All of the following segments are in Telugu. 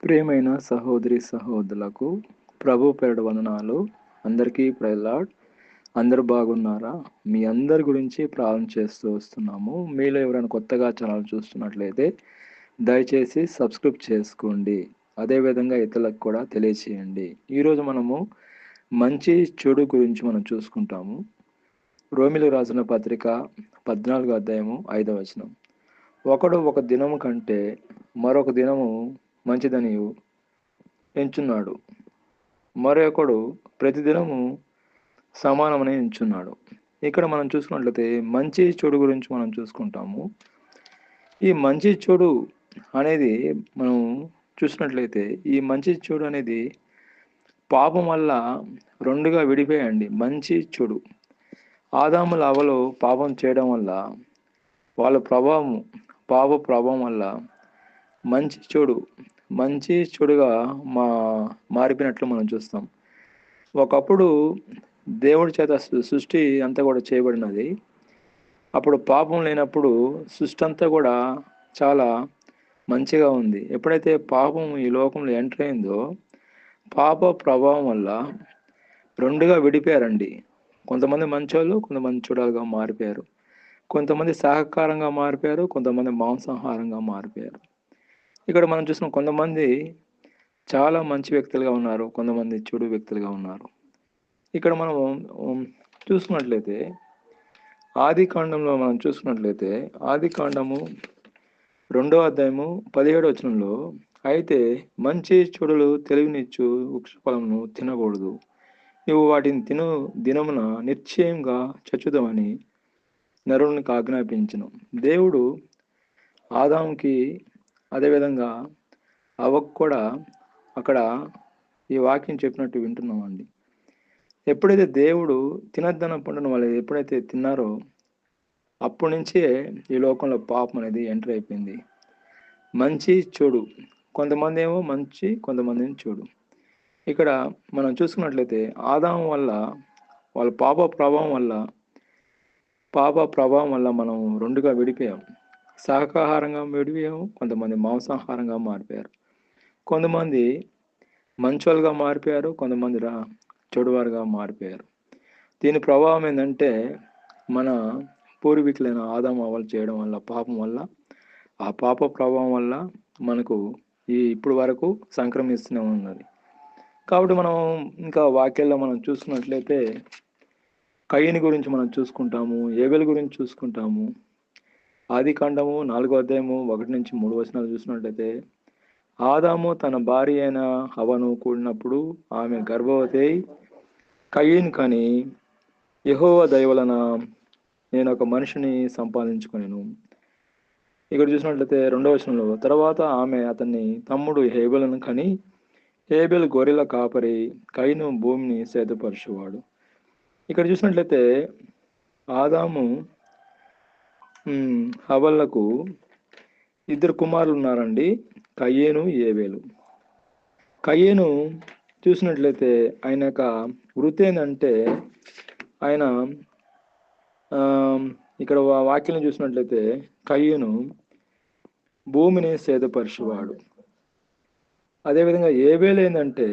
ప్రియమైన సహోదరి సహోదరులకు ప్రభు పేరట వందనాలు. అందరికీ ప్రైజ్ లార్డ్. అందరూ బాగున్నారా? మీ అందరి గురించి ప్రార్థన చేస్తూ వస్తున్నాము. మీలో ఎవరైనా కొత్తగా ఛానల్ చూస్తున్నట్లయితే దయచేసి సబ్స్క్రైబ్ చేసుకోండి. అదేవిధంగా ఇతరులకు కూడా తెలియచేయండి. ఈరోజు మనము మంచి చెడు గురించి మనం చూసుకుంటాము. రోమిలకు రాసిన పత్రిక 14వ అధ్యాయము 5వ వచనం. ఒకడు ఒక దినము కంటే మరొక దినము మంచిదని ఎంచున్నాడు, మరొకడు ప్రతిదినము సమానమని ఎంచున్నాడు. ఇక్కడ మనం చూసుకున్నట్లయితే మంచి చెడు గురించి మనం చూసుకుంటాము. ఈ మంచి చెడు అనేది మనం చూసినట్లయితే ఈ మంచి చెడు అనేది పాపం వల్ల రెండుగా విడిపోయండి. మంచి చెడు ఆదాముల అవ్వలు పాపం చేయడం వల్ల వాళ్ళ పాప ప్రభావం వల్ల మంచి చెడుగా మారిపోయినట్లు మనం చూస్తాం. ఒకప్పుడు దేవుడి చేత సృష్టి అంతా కూడా చేయబడినది. అప్పుడు పాపం లేనప్పుడు సృష్టి అంతా కూడా చాలా మంచిగా ఉంది. ఎప్పుడైతే పాపం ఈ లోకంలో ఎంటర్ అయిందో పాప ప్రభావం వల్ల రెండుగా విడిపోయారండి. కొంతమంది మంచోళ్ళు, కొంతమంది చెడుగా మారిపోయారు. కొంతమంది సహకారంగా మారిపోయారు, కొంతమంది మాంసాహారంగా మారిపోయారు. ఇక్కడ మనం చూసిన కొంతమంది చాలా మంచి వ్యక్తులుగా ఉన్నారు, కొంతమంది చెడు వ్యక్తులుగా ఉన్నారు. ఇక్కడ మనం చూసుకున్నట్లయితే ఆది కాండంలో మనం చూసుకున్నట్లయితే ఆది కాండము 2వ అధ్యాయము 17వ వచనంలో, అయితే మంచి చెడులు తెలివినిచ్చు వృక్ష ఫలమును తినకూడదు, నువ్వు వాటిని తిను దినమున నిశ్చయంగా చచ్చుదామని నరునికి ఆజ్ఞాపించను. దేవుడు ఆదాముకి అదేవిధంగా అవ్వకు కూడా అక్కడ ఈ వాక్యం చెప్పినట్టు వింటున్నామండి. ఎప్పుడైతే దేవుడు తినద్దన్న పండును వాళ్ళు ఎప్పుడైతే తిన్నారో అప్పటి నుంచే ఈ లోకంలో పాపం అనేది ఎంటర్ అయిపోయింది. మంచి చెడు, కొంతమంది ఏమో మంచి, కొంతమంది ఏమో చెడు. ఇక్కడ మనం చూసుకున్నట్లయితే ఆదాము వల్ల వాళ్ళ పాప ప్రభావం వల్ల మనం రెండుగా విడిపోయాం. శాకాహారంగా విడిపోయాము, కొంతమంది మాంసాహారంగా మారిపోయారు. కొంతమంది మంచోళ్ళుగా మారిపోయారు, కొంతమంది చెడువారుగా మారిపోయారు. దీని ప్రభావం ఏంటంటే మన పూర్వీకులైన ఆదాము అవ్వలు చేయడం వల్ల పాపం వల్ల ఆ పాప ప్రభావం వల్ల మనకు ఇప్పుడు వరకు సంక్రమిస్తూనే ఉన్నది. కాబట్టి మనం ఇంకా వాక్యాల్లో మనం చూసుకున్నట్లయితే కయ్యని గురించి మనం చూసుకుంటాము, ఏబెలు గురించి చూసుకుంటాము. ఆది కాండము 4వ అధ్యాయము 1 నుంచి 3 వచనాలు చూసినట్లయితే, ఆదాము తన భార్య అయిన హవ్వను కూడినప్పుడు ఆమె గర్భవతి అయి కయ్యను కని, యెహోవా దయ వలన నేను ఒక మనిషిని సంపాదించుకొనెను. ఇక్కడ చూసినట్లయితే 2వ వచనంలో, తర్వాత ఆమె అతన్ని తమ్ముడు హేబెలును కని, హేబెలు గొర్రెల కాపరి, కయ్యను భూమిని సేదపరచువాడు. ఇక్కడ చూసినట్లయితే ఆదాము హవ్వలకు 2 కుమారులు ఉన్నారండి, కయ్యేను, ఏబేలు. కయ్యేను చూసినట్లయితే ఆయన యొక్క వృత్తి ఏంటంటే ఆయన ఇక్కడ వాక్యం చూసినట్లయితే కయ్యేను భూమిని సేదపరచువాడు. అదేవిధంగా ఏబేలు ఏంటంటే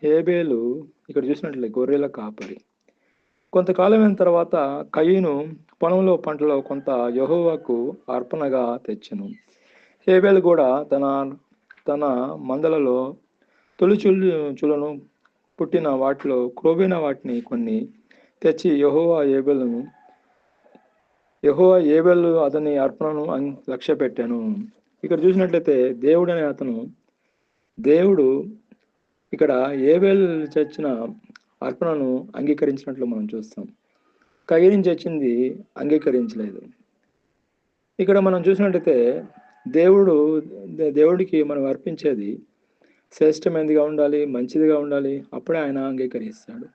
ఏబేలు ఇక్కడ చూసినట్లయితే గొర్రెల కాపరి. కొంతకాలమైన తర్వాత కయ్యను పొలంలో పంటలో కొంత యెహోవాకు అర్పణగా తెచ్చెను. హేబెలు కూడా తన మందలలో తొలిచులను పుట్టిన వాటిలో క్రోబైన వాటిని కొన్ని తెచ్చి యెహోవా ఏబెలు అతని అర్పణను లక్ష్య పెట్టాను. ఇక్కడ చూసినట్లయితే దేవుడు ఇక్కడ ఏబెలు చచ్చిన అర్పణను అంగీకరించినట్లు మనం చూస్తాం. కయ్యను చచ్చింది అంగీకరించలేదు. ఇక్కడ మనం చూసినట్లయితే దేవుడికి మనం అర్పించేది శ్రేష్టమైనదిగా ఉండాలి, మంచిదిగా ఉండాలి, అప్పుడే ఆయన అంగీకరిస్తాడు.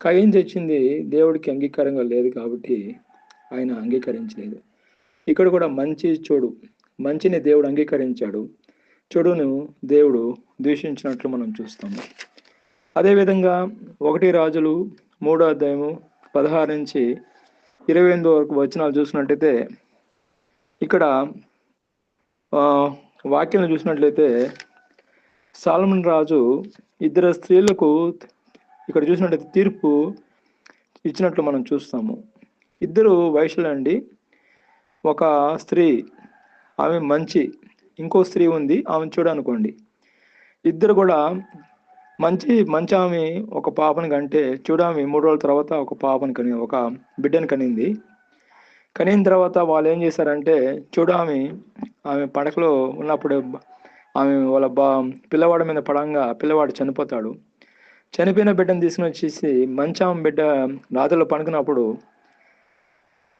కయ్యను చచ్చింది దేవుడికి అంగీకారంగా లేదు కాబట్టి ఆయన అంగీకరించలేదు. ఇక్కడ కూడా మంచి చెడు, మంచిని దేవుడు అంగీకరించాడు, చెడును దేవుడు ద్వేషించినట్లు మనం చూస్తాము. అదేవిధంగా 1 రాజులు 3వ అధ్యాయము 16 నుంచి 28 వరకు వచనాలు చూసినట్లయితే ఇక్కడ వాక్యం చూసినట్లయితే సాలమన్ రాజు ఇద్దరు స్త్రీలకు ఇక్కడ చూసినట్టయితే తీర్పు ఇచ్చినట్లు మనం చూస్తాము. ఇద్దరు వైశ్యులు అండి. ఒక స్త్రీ, ఆమె మంచి, ఇంకో స్త్రీ ఉంది, ఆమెను చూడనుకోండి. ఇద్దరు కూడా మంచి ఆమె ఒక పాపని కంటే చూడామి 3 రోజుల తర్వాత ఒక బిడ్డని కనింది. కనిన తర్వాత వాళ్ళు ఏం చేశారంటే చూడామి ఆమె పడకలో ఉన్నప్పుడు ఆమె వాళ్ళ పిల్లవాడి మీద పడంగా పిల్లవాడు చనిపోతాడు. చనిపోయిన బిడ్డను తీసుకుని వచ్చేసి మంచాం బిడ్డ రాత్రిలో పడుకున్నప్పుడు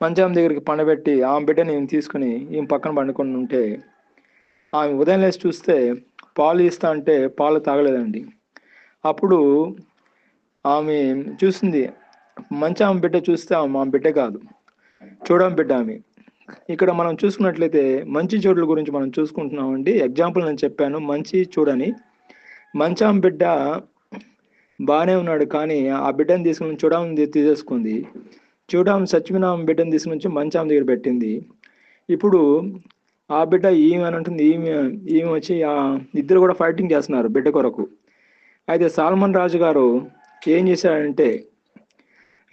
మంచం దగ్గరికి పండబెట్టి ఆమె బిడ్డని తీసుకుని ఈమె పక్కన పండుకొని ఉంటే ఆమె ఉదయం లేచి చూస్తే పాలు ఇస్తా అంటే పాలు తాగలేదండి. అప్పుడు ఆమె చూసింది, మంచాం బిడ్డ చూస్తే ఆమె బిడ్డ కాదు, చూడం బిడ్డ ఆమె. ఇక్కడ మనం చూసుకున్నట్లయితే మంచి చెడుల గురించి మనం చూసుకుంటున్నామండి. ఎగ్జాంపుల్ నేను చెప్పాను, మంచి చూడని. మంచాం బిడ్డ బాగానే ఉన్నాడు, కానీ ఆ బిడ్డను తీసుకుని చూడాం తీసేసుకుంది. చూడాం చచ్చిపోయిన బిడ్డను తీసుకుని మంచాం దగ్గర పెట్టింది. ఇప్పుడు ఆ బిడ్డ ఈమె అని అంటుంది, ఈమె వచ్చి ఇద్దరు కూడా ఫైటింగ్ చేస్తున్నారు బిడ్డ కొరకు. అయితే సాల్మన్ రాజు గారు ఏం చేశాడంటే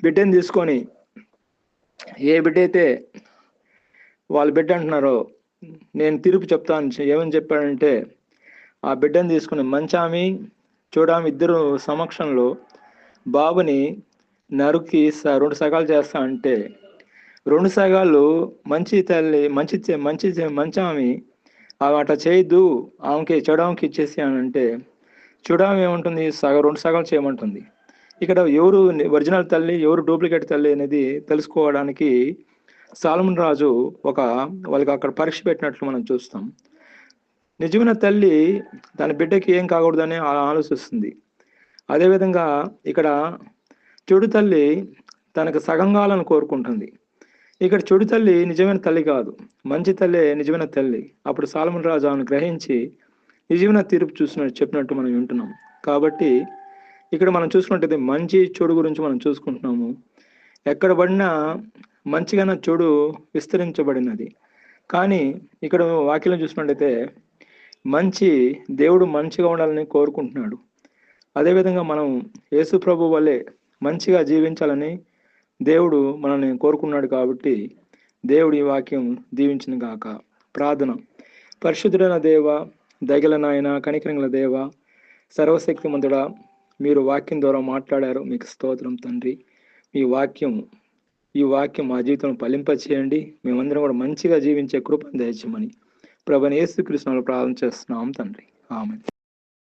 బిడ్డను తీసుకొని, ఏ బిడ్డ అయితే వాళ్ళ బిడ్డ అంటున్నారో నేను తీర్పు చెప్తాను ఏమని చెప్పాడంటే, ఆ బిడ్డను తీసుకుని మంచామి చూడామి ఇద్దరు సమక్షంలో బాబుని నరుకి 2 సగాలు చేస్తా అంటే 2 సగాలు మంచి తల్లి మంచి ఆమె అట్లా చేయొద్దు, ఆమెకి చెడామెకి ఇచ్చేసి అని అంటే చూడామె ఏముంటుంది, 2 సగాలు చేయమంటుంది. ఇక్కడ ఎవరు ఒరిజినల్ తల్లి, ఎవరు డూప్లికేట్ తల్లి అనేది తెలుసుకోవడానికి సాలమన్ రాజు వాళ్ళకి అక్కడ పరీక్ష పెట్టినట్లు మనం చూస్తాం. నిజమైన తల్లి తన బిడ్డకి ఏం కాకూడదని ఆలోచిస్తుంది. అదేవిధంగా ఇక్కడ చెడు తల్లి తనకు సగం కావాలని కోరుకుంటుంది. ఇక్కడ చెడు తల్లి నిజమైన తల్లి కాదు, మంచి తల్లి నిజమైన తల్లి. అప్పుడు సాలమన్ రాజు ఆమెను గ్రహించి నిజమైన తీర్పు చెప్పినట్టు మనం వింటున్నాం. కాబట్టి ఇక్కడ మనం చూసుకున్నట్టయితే మంచి చెడు గురించి మనం చూసుకుంటున్నాము. ఎక్కడ పడినా మంచిగానే చెడు విస్తరించబడినది. కానీ ఇక్కడ వాక్యం చూసినట్టయితే దేవుడు మంచిగా ఉండాలని కోరుకుంటున్నాడు. అదేవిధంగా మనం యేసు ప్రభు వల్లే మంచిగా జీవించాలని దేవుడు మనల్ని కోరుకున్నాడు. కాబట్టి దేవుడి వాక్యం దీవించిన గాక. ప్రార్థన. పరిశుద్ధుడైన దేవ, దయగల నాయన, కనికరంగల దేవ, సర్వశక్తిమంతుడా, మీరు వాక్యం ద్వారా మాట్లాడారు, మీకు స్తోత్రం తండ్రి. ఈ వాక్యం మా జీవితంలో ఫలింపచేయండి. మేమందరం కూడా మంచిగా జీవించే కృపను దయచేయమని ప్రభువైన యేసుక్రీస్తు నామములో ప్రార్థన చేస్తున్నాం తండ్రి. ఆమేన్.